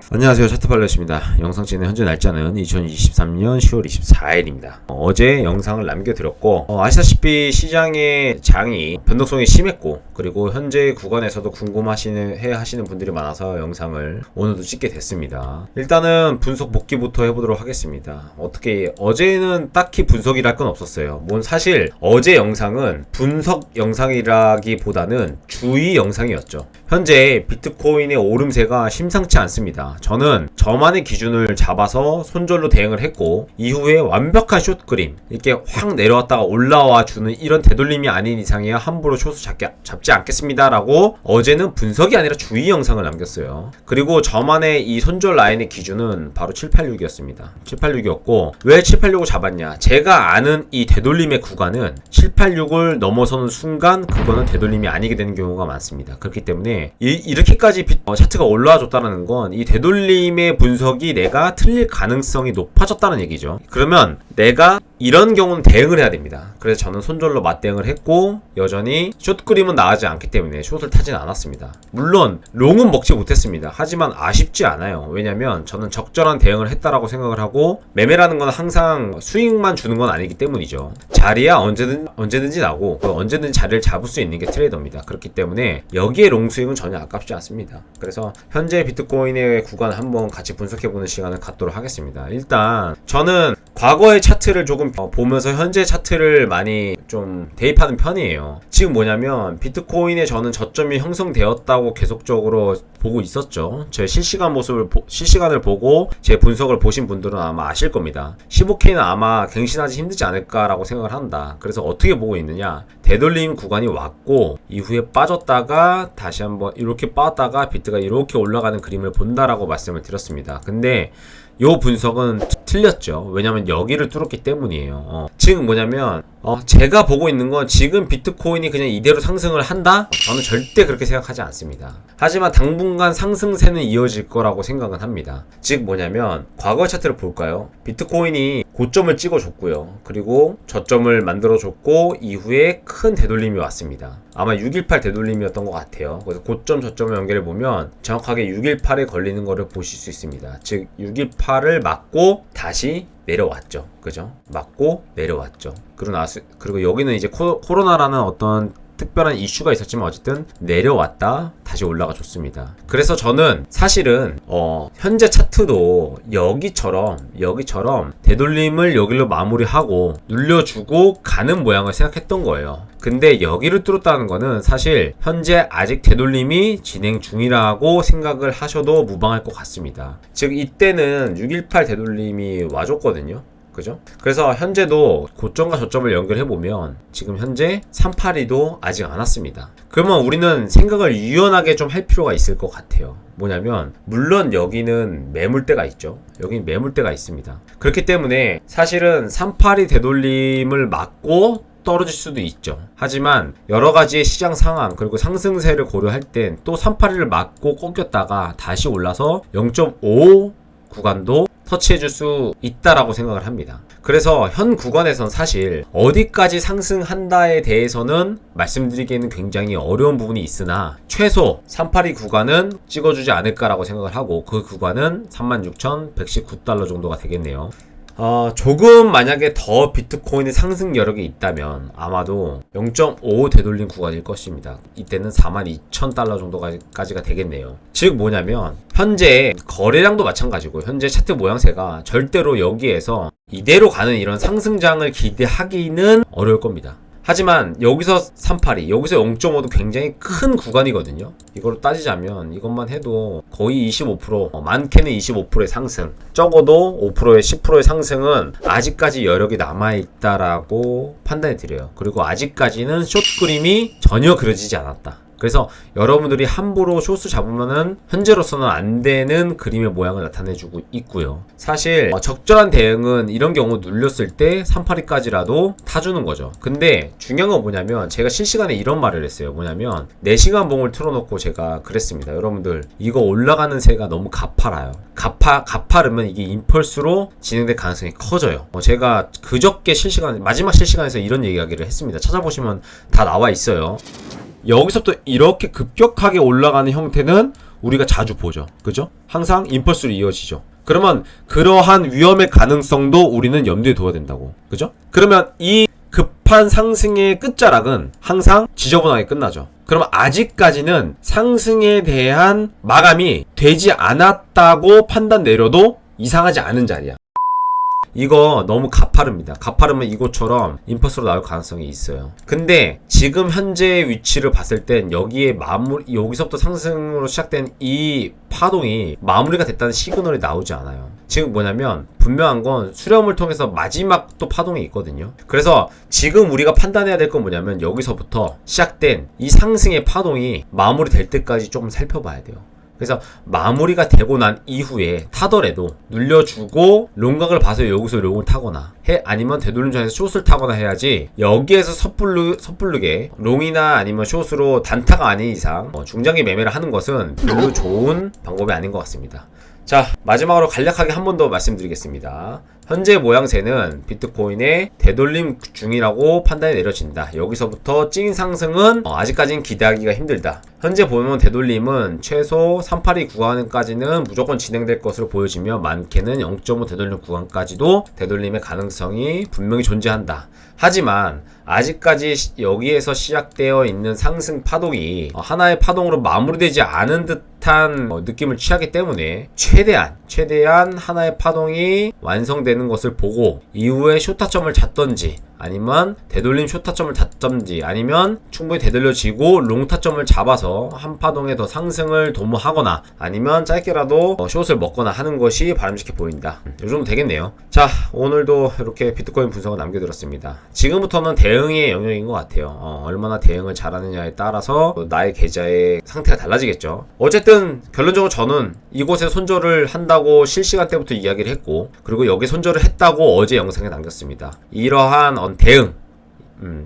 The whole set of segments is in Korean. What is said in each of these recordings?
안녕하세요, 차트팔렛입니다. 영상 찍는 현재 날짜는 2023년 10월 24일입니다. 어제 영상을 남겨드렸고 아시다시피 시장의 장이 변동성이 심했고, 그리고 현재 구간에서도 궁금하시는 분들이 많아서 영상을 오늘도 찍게 됐습니다. 일단은 분석 복귀부터 해보도록 하겠습니다. 어제는 딱히 분석이랄 건 없었어요. 사실 어제 영상은 분석 영상이라기보다는 주의 영상이었죠. 현재 비트코인의 오름세가 심상치 않습니다. 저는 저만의 기준을 잡아서 손절로 대응을 했고, 이후에 완벽한 숏 그림, 이렇게 확 내려왔다가 올라와 주는 이런 되돌림이 아닌 이상이야 함부로 숏을 잡지 않겠습니다 라고 어제는 분석이 아니라 주의 영상을 남겼어요. 그리고 저만의 이 손절 라인의 기준은 바로 786이었습니다 786이었고, 왜 786을 잡았냐, 제가 아는 이 되돌림의 구간은 786을 넘어서는 순간 그거는 되돌림이 아니게 되는 경우가 많습니다. 그렇기 때문에 이렇게까지 차트가 올라와 줬다는 건 이 되돌림의 분석이 내가 틀릴 가능성이 높아졌다는 얘기죠. 그러면 내가 이런 경우는 대응을 해야 됩니다. 그래서 저는 손절로 맞대응을 했고, 여전히 숏 그림은 나가지 않기 때문에 숏을 타진 않았습니다. 물론 롱은 먹지 못했습니다. 하지만 아쉽지 않아요. 왜냐면 저는 적절한 대응을 했다라고 생각을 하고, 매매라는 건 항상 수익만 주는 건 아니기 때문이죠. 자리야 언제든지 나고, 언제든지 자리를 잡을 수 있는 게 트레이더입니다. 그렇기 때문에 여기에 롱 수익은 전혀 아깝지 않습니다. 그래서 현재 비트코인의 구간 한번 같이 분석해보는 시간을 갖도록 하겠습니다. 일단 저는 과거의 차트를 조금 보면서 현재 차트를 많이 좀 대입하는 편이에요. 지금 뭐냐면 비트코인에 저는 저점이 형성되었다고 계속적으로 보고 있었죠. 제 실시간을 보고 제 분석을 보신 분들은 아마 아실 겁니다. 15K는 아마 갱신하지 힘들지 않을까라고 생각을 한다. 그래서 어떻게 보고 있느냐, 되돌림 구간이 왔고 이후에 빠졌다가 다시 한번 이렇게 빠졌다가 비트가 이렇게 올라가는 그림을 본다라고 말씀을 드렸습니다. 근데 요 분석은 틀렸죠. 왜냐면 여기를 뚫었기 때문이에요. 지금 뭐냐면 제가 보고 있는 건 지금 비트코인이 그냥 이대로 상승을 한다? 저는 절대 그렇게 생각하지 않습니다. 하지만 당분간 상승세는 이어질 거라고 생각은 합니다. 즉 뭐냐면 과거 차트를 볼까요? 비트코인이 고점을 찍어줬고요. 그리고 저점을 만들어줬고 이후에 큰 되돌림이 왔습니다. 아마 618 되돌림이었던 것 같아요. 그래서 고점 저점을 연결해보면 정확하게 618에 걸리는 거를 보실 수 있습니다. 즉 618을 맞고 다시 내려왔죠. 그죠? 맞고 내려왔죠. 그리고 여기는 이제 코로나라는 어떤 특별한 이슈가 있었지만 어쨌든 내려왔다 다시 올라가 줬습니다. 그래서 저는 사실은 현재 차트도 여기처럼 되돌림을 여기로 마무리하고 눌려주고 가는 모양을 생각했던 거예요. 근데 여기를 뚫었다는 거는 사실 현재 아직 되돌림이 진행 중이라고 생각을 하셔도 무방할 것 같습니다. 즉 이때는 618 되돌림이 와줬거든요. 그죠? 그래서 현재도 고점과 저점을 연결해보면 지금 현재 382도 아직 안 왔습니다. 그러면 우리는 생각을 유연하게 좀 할 필요가 있을 것 같아요. 뭐냐면 물론 여기는 매물대가 있죠. 여기는 매물대가 있습니다. 그렇기 때문에 사실은 382 되돌림을 막고 떨어질 수도 있죠. 하지만 여러가지의 시장 상황 그리고 상승세를 고려할 땐 또 382를 막고 꺾였다가 다시 올라서 0.5 구간도 터치해줄 수 있다라고 생각을 합니다. 그래서 현 구간에선 사실 어디까지 상승한다에 대해서는 말씀드리기에는 굉장히 어려운 부분이 있으나 최소 382 구간은 찍어주지 않을까라고 생각을 하고, 그 구간은 36,119달러 정도가 되겠네요. 조금 만약에 더 비트코인의 상승 여력이 있다면 아마도 0.5 되돌림 구간일 것입니다. 이때는 42,000달러 정도까지가 되겠네요. 즉 뭐냐면 현재 거래량도 마찬가지고 현재 차트 모양새가 절대로 여기에서 이대로 가는 이런 상승장을 기대하기는 어려울 겁니다. 하지만 여기서 382, 여기서 0.5도 굉장히 큰 구간이거든요. 이걸로 따지자면 이것만 해도 거의 25%, 많게는 25%의 상승, 적어도 5%의 10%의 상승은 아직까지 여력이 남아있다라고 판단이 드려요. 그리고 아직까지는 숏 그림이 전혀 그려지지 않았다. 그래서 여러분들이 함부로 숏을 잡으면은 현재로서는 안 되는 그림의 모양을 나타내주고 있고요. 사실 적절한 대응은 이런 경우 눌렸을 때 382까지라도 타주는 거죠. 근데 중요한 건 뭐냐면 제가 실시간에 이런 말을 했어요. 뭐냐면 4시간 봉을 틀어놓고 제가 그랬습니다. 여러분들 이거 올라가는 새가 너무 가파라요. 가파르면 이게 임펄스로 진행될 가능성이 커져요. 제가 그저께 마지막 실시간에서 이런 이야기를 했습니다. 찾아보시면 다 나와 있어요. 여기서부터 이렇게 급격하게 올라가는 형태는 우리가 자주 보죠. 그죠? 항상 임펄스로 이어지죠. 그러면 그러한 위험의 가능성도 우리는 염두에 둬야 된다고. 그죠? 그러면 이 급한 상승의 끝자락은 항상 지저분하게 끝나죠. 그러면 아직까지는 상승에 대한 마감이 되지 않았다고 판단 내려도 이상하지 않은 자리야. 이거 너무 가파릅니다. 가파르면 이곳처럼 임펄스로 나올 가능성이 있어요. 근데 지금 현재 위치를 봤을 땐 여기에 여기서부터 상승으로 시작된 이 파동이 마무리가 됐다는 시그널이 나오지 않아요. 지금 뭐냐면 분명한 건 수렴을 통해서 마지막 또 파동이 있거든요. 그래서 지금 우리가 판단해야 될 건 뭐냐면 여기서부터 시작된 이 상승의 파동이 마무리될 때까지 조금 살펴봐야 돼요. 그래서 마무리가 되고 난 이후에 타더라도 눌려주고 롱각을 봐서 여기서 롱을 타거나 아니면 되돌림 전에서 숏을 타거나 해야지 여기에서 섣부르게 롱이나 아니면 숏으로 단타가 아닌 이상 중장기 매매를 하는 것은 별로 좋은 방법이 아닌 것 같습니다. 자, 마지막으로 간략하게 한 번 더 말씀드리겠습니다. 현재 모양새는 비트코인의 되돌림 중이라고 판단이 내려진다. 여기서부터 찐 상승은 아직까지는 기대하기가 힘들다. 현재 보면 되돌림은 최소 382 구간까지는 무조건 진행될 것으로 보여지며 많게는 0.5 되돌림 구간까지도 되돌림의 가능성이 분명히 존재한다. 하지만 아직까지 여기에서 시작되어 있는 상승 파동이 하나의 파동으로 마무리되지 않은 듯한 느낌을 취하기 때문에 최대한 하나의 파동이 완성되는 것을 보고 이후에 숏타점을 잡던지 아니면 되돌림 숏타점을 잡던지 아니면 충분히 되돌려지고 롱타점을 잡아서 한 파동에 더 상승을 도모하거나 아니면 짧게라도 숏을 먹거나 하는 것이 바람직해 보인다. 요 정도 되겠네요. 자, 오늘도 이렇게 비트코인 분석을 남겨드렸습니다. 지금부터는 대응의 영역인 것 같아요. 얼마나 대응을 잘하느냐에 따라서 나의 계좌의 상태가 달라지겠죠. 어쨌든 결론적으로 저는 이곳에 손절을 한다고 실시간 때부터 이야기를 했고 그리고 여기 손절을 했다고 어제 영상에 남겼습니다. 이러한 대응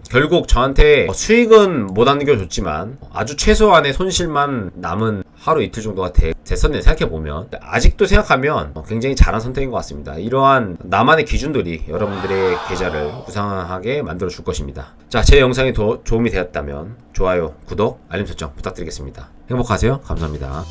결국 저한테 수익은 못 안겨줬지만 아주 최소한의 손실만 남은 하루 이틀 정도가 됐었네 생각해보면 아직도 생각하면 굉장히 잘한 선택인 것 같습니다. 이러한 나만의 기준들이 여러분들의 계좌를 구상하게 만들어 줄 것입니다. 자, 제 영상이 도움이 되었다면 좋아요, 구독, 알림 설정 부탁드리겠습니다. 행복하세요. 감사합니다.